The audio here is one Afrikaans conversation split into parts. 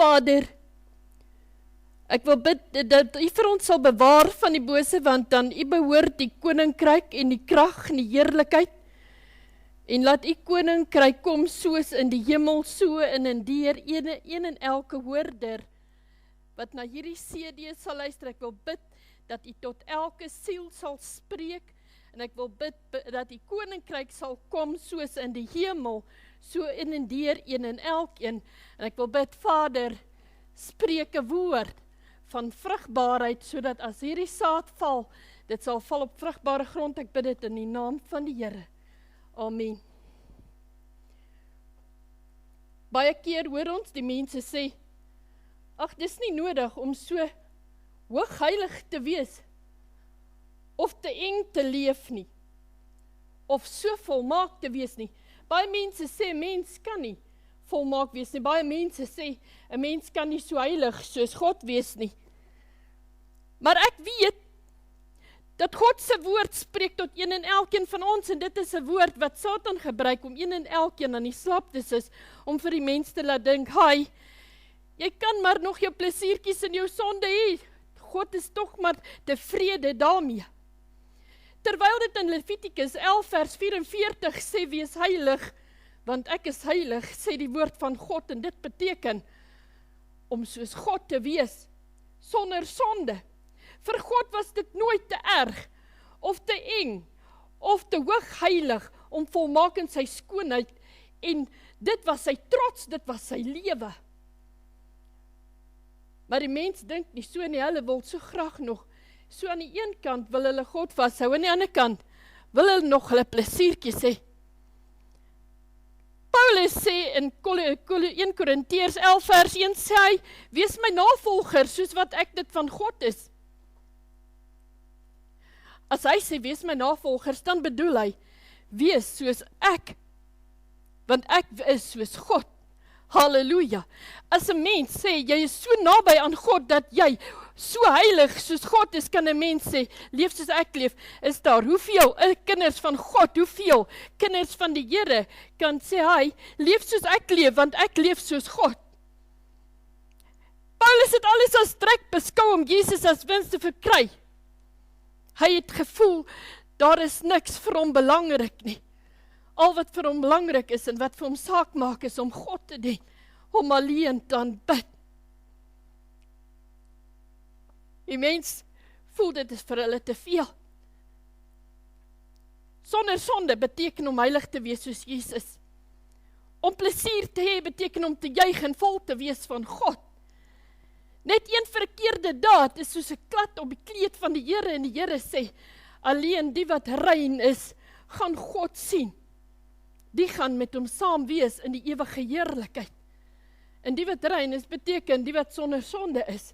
Vader, ek wil bid dat U vir ons sal bewaar van die bose, want aan U behoort die koninkryk en die krag en die heerlikheid. En laat U koninkryk kom soos in die hemel, so in en deur een en elke hoorder wat na hierdie CD sal luister. Ek wil bid dat U tot elke siel sal spreek, en ek wil bid dat die koninkryk sal kom soos in die hemel, so in en deur een en elkeen. En ek wil bid, Vader, spreek 'n woord van vrugbaarheid, sodat as hierdie saad val, dit sal val op vrugbare grond. Ek bid dit in die naam van die Here. Amen. Baie keer hoor ons die mense sê, ag, dis nie nodig om so hoogheilig te wees, of te eng te leef nie, of so volmaak te wees nie. Baie mense sê, mens kan nie volmaak wees nie. Baie mense sê, 'n mens kan nie so heilig soos God wees nie. Maar ek weet, dat God se woord spreek tot een en elkeen van ons, en dit is 'n woord wat Satan gebruik om een en elkeen aan die slaap te sis, om vir die mens te laat dink, hy, jy kan maar nog jou plesiertjies in jou sonde hê, God is tog maar tevrede daarmee. Terwyl dit in Levitikus 11 vers 44 sê, wees heilig, want ek is heilig, sê die woord van God, en dit beteken, om soos God te wees, sonder sonde. Vir God was dit nooit te erg, of te eng, of te hoogheilig, om volmaak in sy skoonheid, en dit was sy trots, dit was sy lewe. Maar die mens dink nie so nie, hulle wil so graag nog, so aan die een kant wil hulle God vashou, aan die ander kant wil hulle nog hulle plesiertjies hê. Paulus sê in 1 Korintiërs 11 vers 1, sê hy, wees my navolger, soos wat ek dit van God is. As hy sê, wees my navolgers, dan bedoel hy, wees soos ek, want ek is soos God. Halleluja. As 'n mens sê, jy is so naby aan God, dat jy so heilig soos God is, kan 'n mens sê, leef soos ek leef, is daar. Hoeveel kinders van God, hoeveel kinders van die Here, kan sê hy, leef soos ek leef, want ek leef soos God. Paulus het alles as trek beskou om Jesus as wins te verkry. Hy het gevoel, daar is niks vir hom belangrik nie. Al wat vir hom belangrik is, en wat vir hom saak maak, is om God te dien, om alleen te aanbid. Die mens voel dit is vir hulle te veel. Sonder sonde beteken om heilig te wees soos Jesus. Om plesier te hê beteken om te juig en vol te wees van God. Net een verkeerde daad is soos 'n klad op die kleed van die Here, en die Here sê, alleen die wat rein is, gaan God sien. Die gaan met hom saam wees in die ewige heerlikheid. En die wat rein is, beteken die wat sonder sonde is.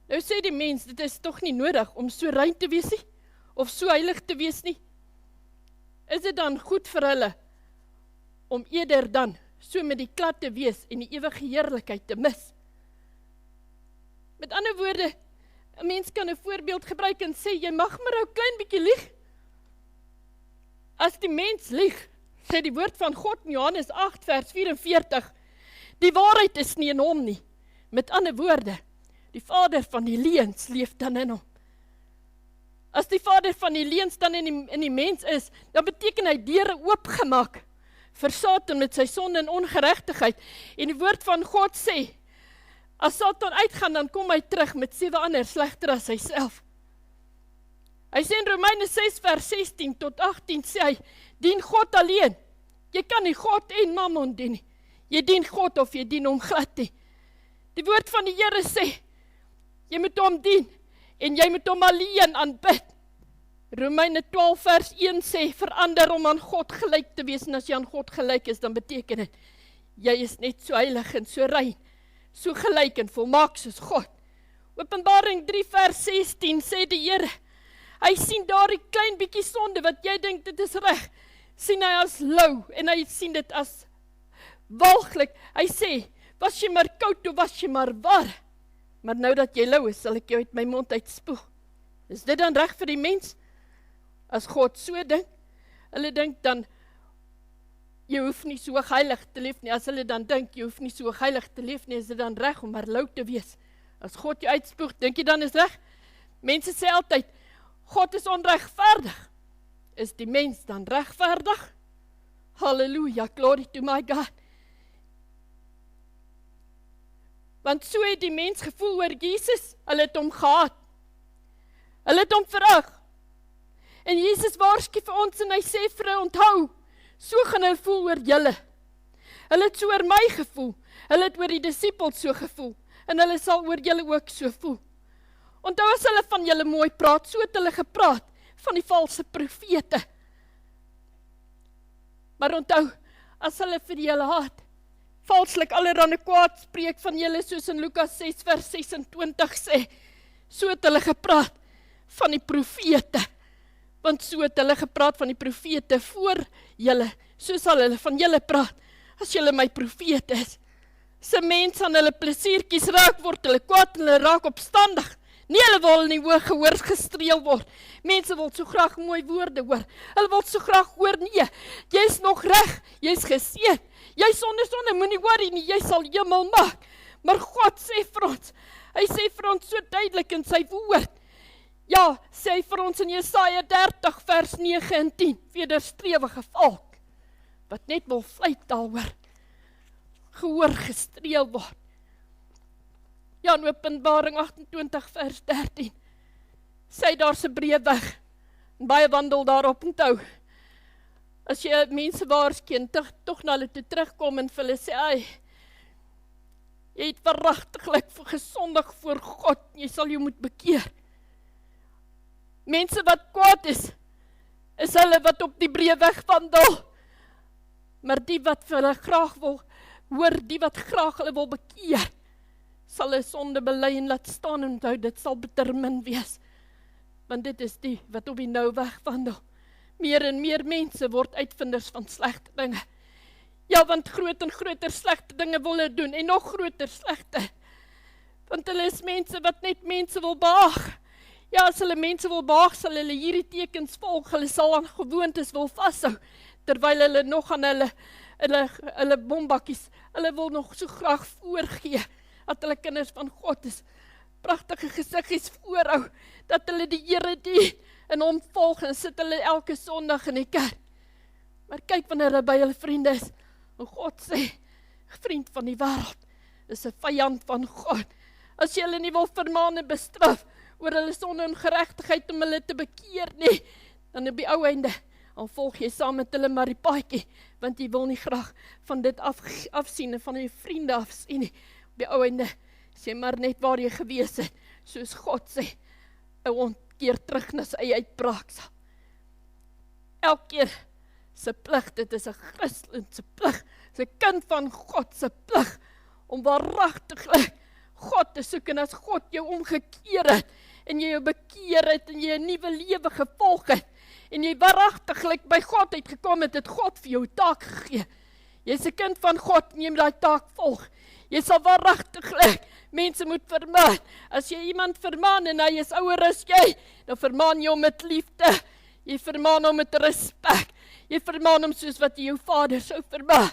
Nou sê die mens, dit is tog nie nodig om so rein te wees nie, of so heilig te wees nie. Is dit dan goed vir hulle, om eerder dan so met die klad te wees, en die ewige heerlikheid te mis? Met ander woorde, 'n mens kan 'n voorbeeld gebruik en sê, jy mag maar 'n klein bietjie lieg. As die mens lieg, sê die woord van God in Johannes 8 vers 44, die waarheid is nie in hom nie. Met ander woorde, die vader van die leuns leef dan in hom. As die vader van die leuns dan in die mens is, dan beteken hy deure oopgemaak vir Satan met sy sonde en ongeregtigheid. En die woord van God sê, as Satan uitgaan, dan kom hy terug met 7 ander slegter as hy self. Hy sê in Romeine 6 vers 16 tot 18, sê hy, dien God alleen. Jy kan nie God en mammon dien nie. Jy dien God of jy dien hom glad nie. Die woord van die Here sê, jy moet hom dien, en jy moet hom alleen aanbid. Romeine 12 vers 1 sê, verander om aan God gelyk te wees, en as jy aan God gelyk is, dan beteken dit, jy is net so heilig en so rein, so gelyk en volmaak soos God. Openbaring 3 vers 16 sê die Here, hy sien daar die klein bietjie sonde, wat jy dink dit is reg, sien hy as lou, en hy sien dit as walglik. Hy sê, was jy maar koud, of was jy maar warm, maar nou dat jy lou is, sal ek jou uit my mond uitspoeg. Is dit dan reg vir die mens? As God so dink, hulle dink dan, jy hoef nie so heilig te leef nie, as hulle dan dink, jy hoef nie so heilig te leef nie, is dit dan reg om maar lou te wees? As God jou uitspoeg, dink jy dan is reg? Mense sê altyd, God is onregverdig. Is die mens dan regverdig? Halleluja, glory to my God. Want so het die mens gevoel oor Jesus, hulle het hom gehaat. Hulle het hom verag. En Jesus waarsku vir ons en hy sê vir hulle, onthou, so gaan hulle voel oor julle. Hulle het so oor my gevoel, hulle het oor die disippels so gevoel, en hulle sal oor julle ook so voel. Onthou as hulle van julle mooi praat, so het hulle gepraat van die valse profete. Maar onthou, as hulle vir julle haat, valslik allerhande kwaad spreek van julle, soos in Lukas 6 vers 26 sê, so het hulle gepraat van die profete. Want so het hulle gepraat van die profete voor julle, so sal hulle van julle praat, as julle my profete is. As 'n mens aan hulle plesiertjies raak, word hulle kwaad en hulle raak opstandig. Nie hulle wil nie gehoor gestreel word. Mense wil so graag mooi woorde hoor. Hulle wil so graag hoor, nee, jy's nog reg, jy's geseën. Jy sonde, moenie worry nie, jy sal hemel maak. Maar God sê vir ons, hy sê vir ons so duidelik in sy woord. Ja, sê hy vir ons in Jesaja 30 vers 9 en 10, wederstrewige volk, wat net wil vleit daaroor, gehoor gestreel word. Ja, in Openbaring 28 vers 13, sê daar's 'n breë weg, en baie wandel daarop onthou. As jy mense waarsku en tog na hulle toe terugkom en vir hulle sê, jy het verragtiglik gesondig voor God, jy sal jou moet bekeer. Mense wat kwaad is hulle wat op die breë weg wandel, maar die wat vir hulle graag wil hoor, die wat graag hulle wil bekeer, sal hulle sonde bely en laat staan en onthou, dit sal bitter min wees, want dit is die wat op die nou weg wandel. Meer en meer mense word uitvinders van slegte dinge. Ja, want groot en groter slegte dinge wil hulle doen, en nog groter slegte, want hulle is mense wat net mense wil behaag. Ja, as hulle mense wil behaag, sal hulle hierdie tekens volg, hulle sal aan gewoontes wil vashou, terwyl hulle nog aan hulle bombakkies, hulle wil nog so graag voorgee, dat hulle kinders van God is, pragtige gesiggies voorhou, dat hulle die Here dien, en hom volg, en sit hulle elke Sondag in die kerk. Maar kyk wanneer hulle by hulle vriende is, en God sê, vriend van die wêreld, is 'n vyand van God. As jy hulle nie wil vermaan en bestraf, oor hulle sonde en geregtigheid om hulle te bekeer nie, dan op die ou einde, dan volg jy saam met hulle maar die paadjie, want jy wil nie graag van dit afsien en van jou vriende afsien nie. Op die ou einde, sê maar net waar jy gewees het, soos God sê, 'n hond keer terug na sy eie uitbraak sal. Elkeen se plig, dit is 'n Christen se plig, is 'n kind van God se plig, om waaragtiglik God te soek, en as God jou omgekeer het, en jy jou bekeer het, en jy 'n nuwe lewe gevolg het, en jy waaragtiglik by God uitgekom het, het God vir jou taak gegee. Jy's 'n kind van God, en jy moet daai taak volg. Jy sal waaragtiglik mense moet vermaan. As jy iemand vermaan, en hy is ouer as jy, dan vermaan jy hom met liefde, jy vermaan hom met respek, jy vermaan hom soos wat jy jou vader sou vermaan,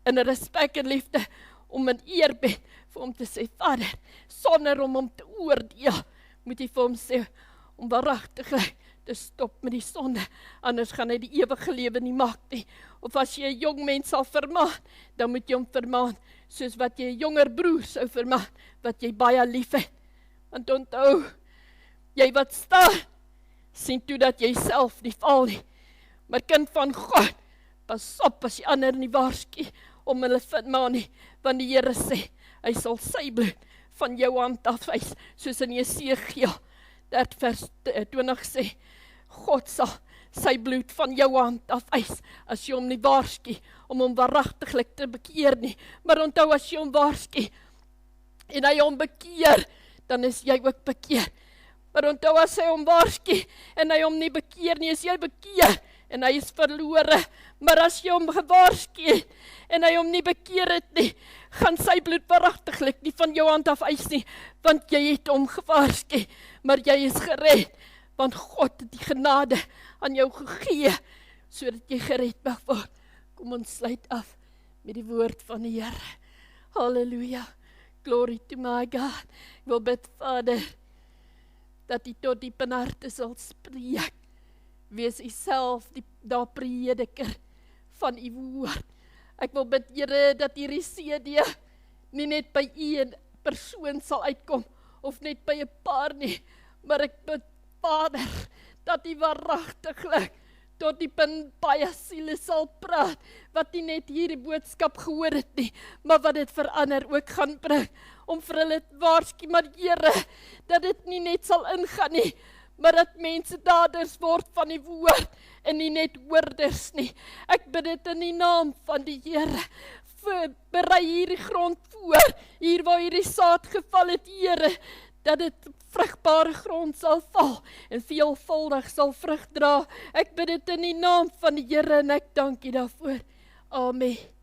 in respek en liefde, om in eerbied vir hom te sê, Vader, sonder om hom te oordeel, moet jy vir hom sê, om waaragtiglik te stop met die sonde, anders gaan hy die ewige lewe nie maak nie. Of as jy 'n jong mens sal vermaan, dan moet jy hom vermaan, soos wat jy 'n jonger broer sou vermaan, wat jy baie lief het. Want onthou, jy wat staan, sien toe dat jy self nie val nie. Maar kind van God, pas op as jy ander nie waarsku om hulle vermaan nie, want die Here sê, hy sal sy bloed van jou hand afwys, soos in Jesegiel 30 vers 20 sê, God sal sy bloed van jou hand afwys, as jy hom nie waarsku, om hom waaragtiglik te bekeer nie. Maar onthou, as jy hom waarsku, en hy hom bekeer, dan is jy ook bekeer. Maar onthou, as hy hom waarsku, en hy hom nie bekeer nie, is jy bekeer, en hy is verlore. Maar as jy hom gewaarsku het, en hy hom nie bekeer het nie, gaan sy bloed waaragtiglik nie van jou hand af eis nie, want jy het hom gewaarsku, maar jy is gered, want God het die genade aan jou gegee, sodat jy gered mag word. Kom ons sluit af met die woord van die Here. Halleluja. Glory to my God. Ek wil bid, Vader, dat U tot diep in harte sal spreek. Wees U self daar prediker van U woord. Ek wil bid, Here, dat hierdie CD nie net by een persoon sal uitkom, of net by 'n paar nie, maar ek bid, Vader, dat U waaragtiglik tot diep in baie siele sal praat, wat nie net hierdie boodskap gehoor het nie, maar wat dit verander ook gaan bring, om vir hulle te waarsku, maar Here, dat dit nie net sal ingaan nie, maar dat mense daders word van die woord, en nie net hoorders nie. Ek bid dit in die naam van die Here, berei hierdie grond voor, hier waar hierdie saad geval het, Here, dat dit vrugbare grond sal val, en veelvuldig sal vrug dra. Ek bid dit in die naam van die Here, en ek dank U daarvoor. Amen.